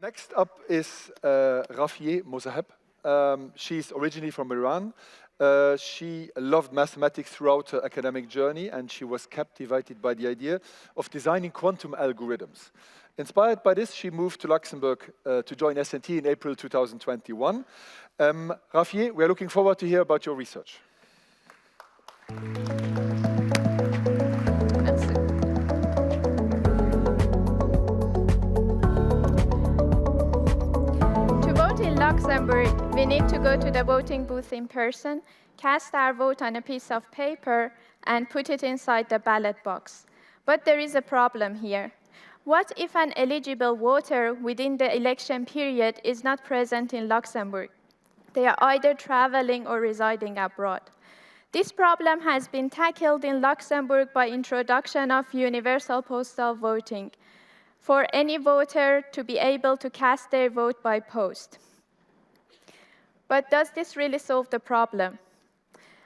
Next up is Rafieh Mosaheb. She's originally from Iran. She loved mathematics throughout her academic journey, and she was captivated by the idea of designing quantum algorithms. Inspired by this, she moved to Luxembourg to join SnT in April 2021. Rafieh, we are looking forward to hear about your research. Luxembourg, we need to go to the voting booth in person, cast our vote on a piece of paper, and put it inside the ballot box. But there is a problem here. What if an eligible voter within the election period is not present in Luxembourg? They are either traveling or residing abroad. This problem has been tackled in Luxembourg by introduction of universal postal voting for any voter to be able to cast their vote by post. But does this really solve the problem?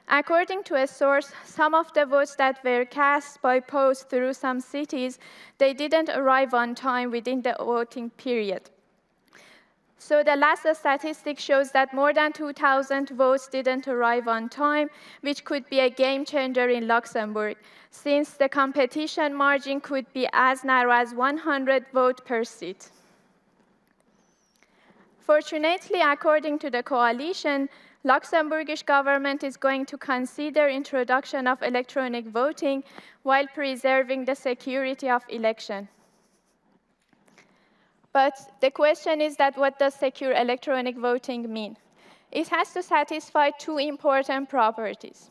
According to a source, some of the votes that were cast by post through some cities, they didn't arrive on time within the voting period. So the last statistic shows that more than 2,000 votes didn't arrive on time, which could be a game changer in Luxembourg, since the competition margin could be as narrow as 100 votes per seat. Fortunately, according to the coalition, Luxembourgish government is going to consider introduction of electronic voting while preserving the security of election. But the question is that what does secure electronic voting mean? It has to satisfy two important properties.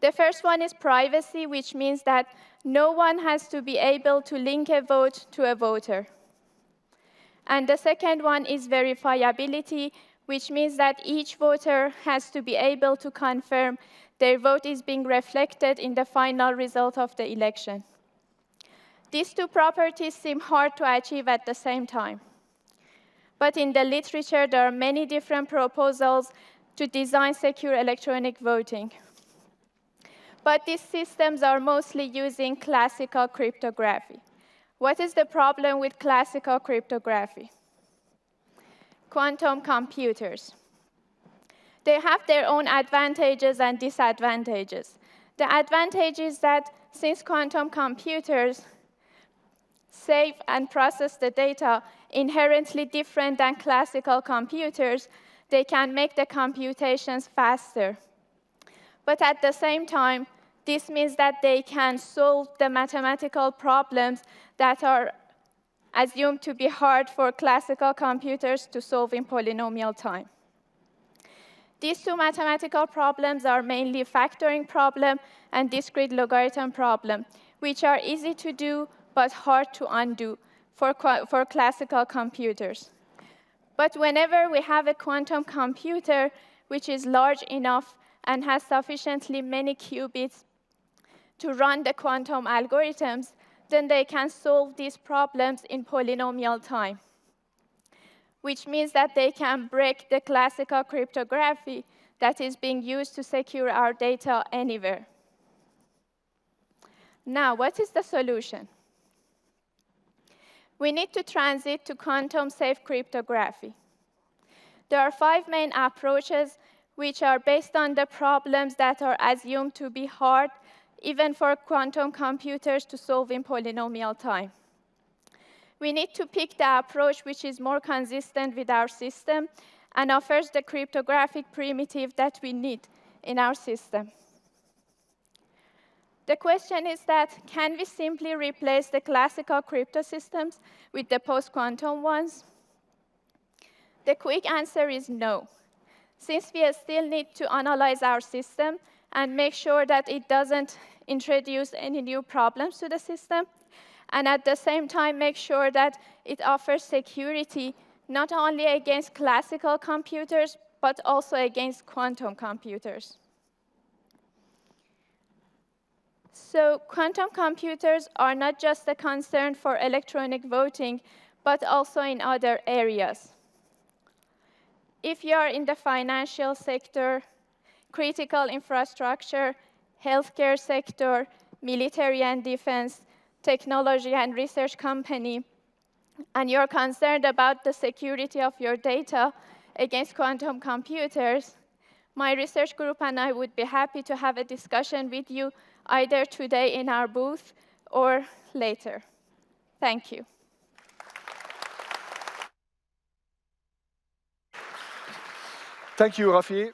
The first one is privacy, which means that no one has to be able to link a vote to a voter. And the second one is verifiability, which means that each voter has to be able to confirm their vote is being reflected in the final result of the election. These two properties seem hard to achieve at the same time. But in the literature, there are many different proposals to design secure electronic voting. But these systems are mostly using classical cryptography. What is the problem with classical cryptography? Quantum computers. They have their own advantages and disadvantages. The advantage is that since quantum computers save and process the data inherently different than classical computers, they can make the computations faster. But at the same time, this means that they can solve the mathematical problems that are assumed to be hard for classical computers to solve in polynomial time. These two mathematical problems are mainly factoring problem and discrete logarithm problem, which are easy to do but hard to undo for classical computers. But whenever we have a quantum computer which is large enough and has sufficiently many qubits to run the quantum algorithms, then they can solve these problems in polynomial time, which means that they can break the classical cryptography that is being used to secure our data anywhere. Now, what is the solution? We need to transit to quantum-safe cryptography. There are 5 main approaches which are based on the problems that are assumed to be hard even for quantum computers to solve in polynomial time. We need to pick the approach which is more consistent with our system and offers the cryptographic primitive that we need in our system. The question is that, can we simply replace the classical crypto systems with the post-quantum ones? The quick answer is no, since we still need to analyze our system and make sure that it doesn't introduce any new problems to the system, and at the same time make sure that it offers security not only against classical computers, but also against quantum computers. So quantum computers are not just a concern for electronic voting, but also in other areas. If you are in the financial sector, critical infrastructure, healthcare sector, military and defense, technology and research company, and you're concerned about the security of your data against quantum computers, my research group and I would be happy to have a discussion with you either today in our booth or later. Thank you. Thank you, Rafieh.